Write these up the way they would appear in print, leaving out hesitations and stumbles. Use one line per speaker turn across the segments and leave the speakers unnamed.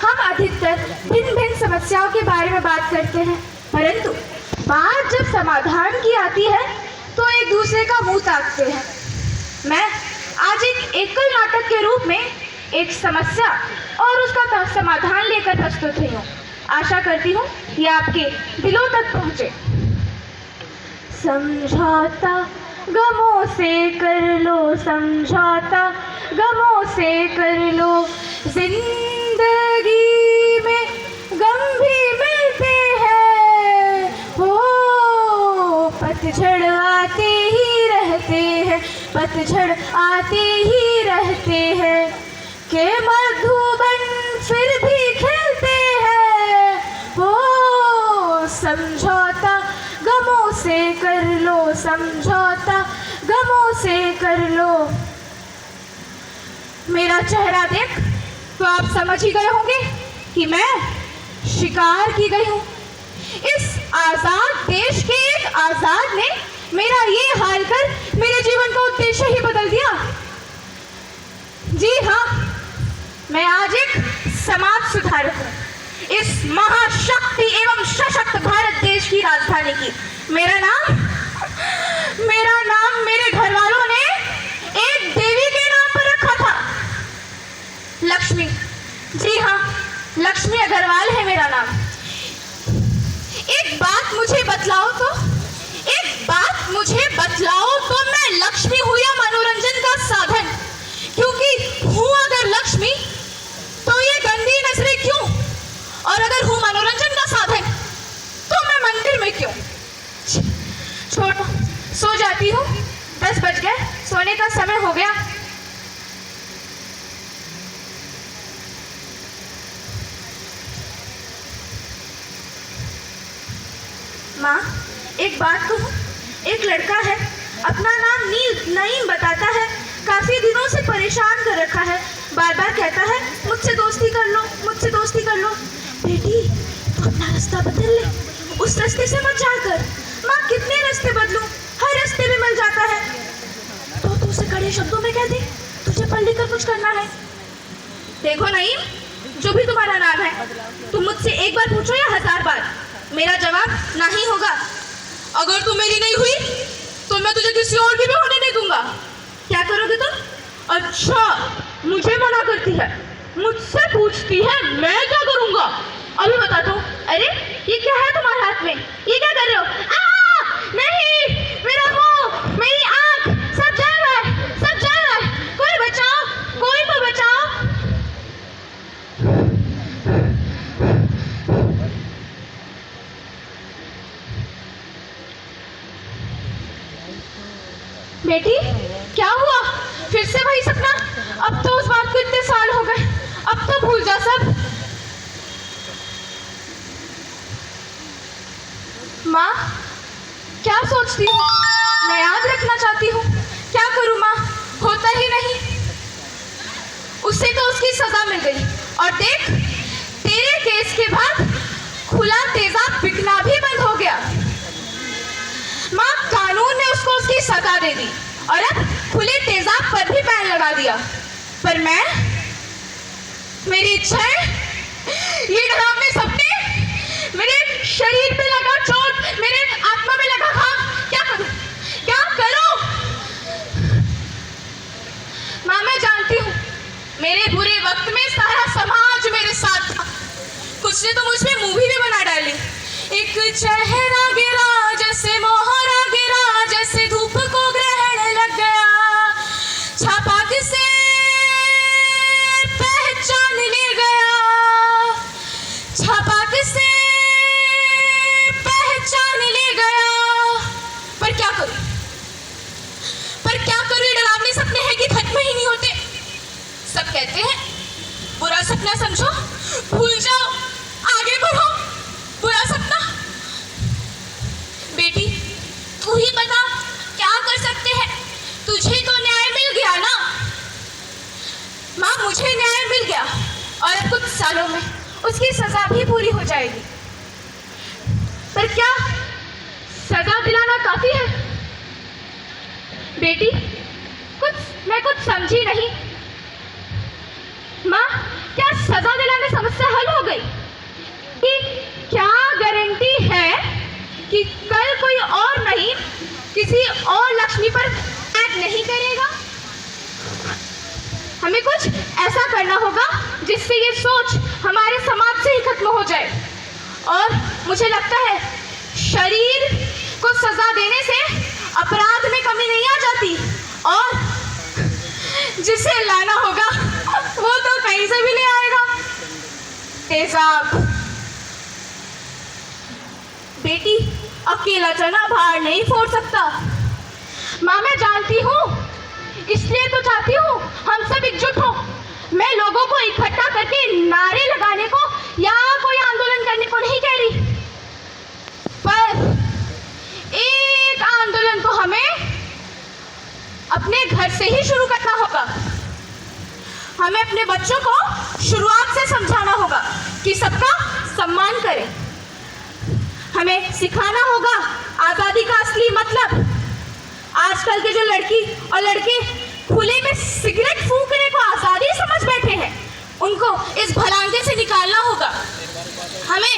हम अधिकतर भिन्न भिन्न समस्याओं के बारे में बात करते हैं, परंतु बात जब समाधान की आती है तो एक दूसरे का मुंह ताकते हैं। मैं आज एक एकल नाटक के रूप में एक समस्या और उसका समाधान लेकर प्रस्तुत हुई हूँ। आशा करती हूँ ये आपके दिलों तक पहुँचे। समझौता गमों से कर लो, समझौता गमों से कर लो, जिंदगी में गम भी मिलते हैं, हो पतझड़ आते ही रहते हैं, पतझड़ आते ही रहते हैं, के मधुबन फिर भी खिलते हैं, हो समझौता गमों से कर लो, समझौता गमों से कर लो। मेरा चेहरा देख तो आप समझ ही गए होंगे कि मैं शिकार की गई हूँ। इस आजाद देश के एक आजाद ने मेरा ये हाल कर मेरे जीवन का उद्देश्य ही बदल दिया। जी हाँ, मैं आज एक समाज सुधारक हूँ, इस महाशक्ति एवं सशक्त भारत देश की राजधानी की। मेरा नाम मेरे घर वालों ने एक देवी के नाम पर रखा था, लक्ष्मी। जी हाँ, लक्ष्मी अग्रवाल है मेरा नाम। एक बात मुझे बतलाओ तो मैं लक्ष्मी हूँ या मनोरंजन का साधन? क्योंकि हूँ अगर लक्ष्मी तो ये गंदी नजरें क्यों, और अगर हूँ मनोरंजन का साधन तो मैं मंदिर में क्यों? छोड़ो, सो जाती हूँ। 10 बज गए, सोने का समय हो गया। माँ, एक बात कहूँ, एक लड़का है, अपना नाम नईम बताता है, काफी दिनों से परेशान कर रखा है, बार बार कहता है मुझसे दोस्ती कर लो, मुझसे दोस्ती कर लो। बेटी, तो अपना रास्ता बदल ले, उस रास्ते से मत जाकर। माँ, कितने रास्ते बदलूं, हर रास्ते में मिल जाता है। तो तू उसे कड़े शब्दों में कह दे तुझे पढ़ लिख कर कुछ करना है। देखो नईम, जो भी तुम्हारा नाम है, तुम मुझसे एक बार पूछो या 1000 बार, मेरा जवाब नहीं होगा।
अगर तू मेरी नहीं हुई तो मैं तुझे किसी और की भी होने नहीं दूंगा।
क्या करोगे तुम?
अच्छा, मुझे मना करती है, मुझसे पूछती है, मैं क्या करूंगा?
अभी बताता हूँ। अरे ये क्या है तुम्हारे हाथ में? ये क्या कर रहे हो? नहीं, मेरा मुंह, मेरी आंख, सब जल रहा है, सब जल रहा है। कोई बचाओ, कोई तो बचाओ। बेटी, क्या हुआ? फिर से वही सपना? अब तो उस बात को इतने साल हो गए, अब तो भूल जा सब। माँ, क्या सोचती हूँ? मैं याद रखना चाहती हूँ, क्या करूँ माँ? होता ही नहीं। उससे तो उसकी सजा मिल गई, और देख, तेरे केस के बाद खुला तेजाब बिकना भी बंद हो गया। माँ, कानून ने उसको उसकी सजा दे दी और अब खुले तेजाब पर भी बैन लगा दिया। पर मेरी इच्छा है, ये डरावने सपने, मेरे शरीर पे लगा चोट, मेरे आत्मा में लगा घाव, क्या करूं? क्या करूं? माँ, मैं जानती हूँ मेरे बुरे वक्त में सारा समाज मेरे साथ था।
कुछ ने तो मुझ पे मूवी भी बना डाली। एक चेहरा गिरा जैसे मोहरा गिरा, जैसे धूप को ग्रहण लग गया, छापाक से पहचान ले गया, छापाक से पहचान ले गया। पर क्या करूं, ये डरावने सपने हैं कि खत्म ही नहीं होते। सब कहते हैं बुरा सपना समझो, भूल जाओ, आगे बढ़ो। बुरा सपना? बेटी, तू ही बता, क्या कर सकते हैं? तुझे तो न्याय मिल गया ना?
माँ, मुझे न्याय मिल गया और अब कुछ सालों में उसकी सजा भी पूरी हो जाएगी। पर क्या सजा दिलाना काफी है? बेटी, मैं कुछ समझी नहीं। माँ, क्या सजा दिलाने समस्या हल कहीं किसी और लक्ष्मी पर अटैक नहीं करेगा। हमें कुछ ऐसा करना होगा जिससे ये सोच हमारे समाज से ही खत्म हो जाए। और मुझे लगता है शरीर को सजा देने से अपराध में कमी नहीं आ जाती, और जिसे लाना होगा वो तो कहीं से भी ले आएगा। तेजाब। बेटी, अकेला चना भार नहीं फोड़ सकता। माँ, मैं जानती हूँ, इसलिए तो चाहती हूँ हम सब एकजुट हो। मैं लोगों को इकट्ठा करके नारे लगाने को या कोई आंदोलन करने को नहीं कह रही, पर एक आंदोलन को हमें अपने घर से ही शुरू करना होगा। हमें अपने बच्चों को शुरुआत से समझाना होगा कि सबका सम्मान करें। हमें सिखाना होगा आज़ादी का असली मतलब। आजकल के जो लड़की और लड़के खुले में सिगरेट फूंकने को आज़ादी समझ बैठे हैं, उनको इस भलांगे से निकालना होगा। हमें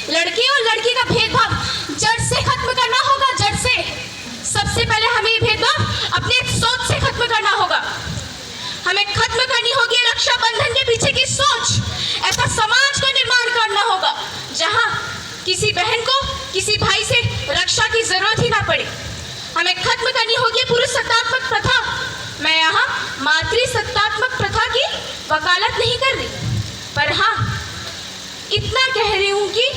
लड़की और लड़की का भेदभाव जड़ से खत्म करना होगा, जड़ से। सबसे पहले हमें ये भेदभाव अपनी सोच से खत्म करना होगा। हमें खत्म करनी होगी रक्षाबंधन के पीछे की सोच। ऐसा समाज का निर्माण करना होगा जहां किसी बहन को किसी भाई से रक्षा की जरूरत ही ना पड़े। हमें खत्म करनी होगी पुरुष सत्तात्मक प्रथा। मैं यहाँ मातृ सत्तात्मक प्रथा की वकालत नहीं कर रही, पर हाँ इतना कह रही हूँ कि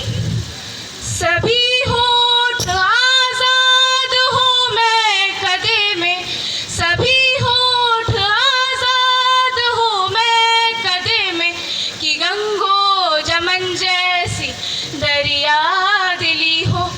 सभी होठ आजाद हो मैं कदे में, सभी होठ आजाद हो मैं कदे में, कि गंगो जमन जैसी दरिया दिली हो,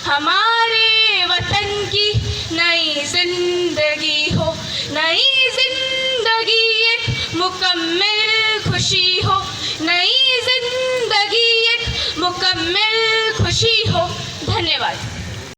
हमारे वतन की नई जिंदगी हो, नई जिंदगी एक मुकम्मल खुशी हो, नई जिंदगी एक मुकम्मल खुशी हो। धन्यवाद।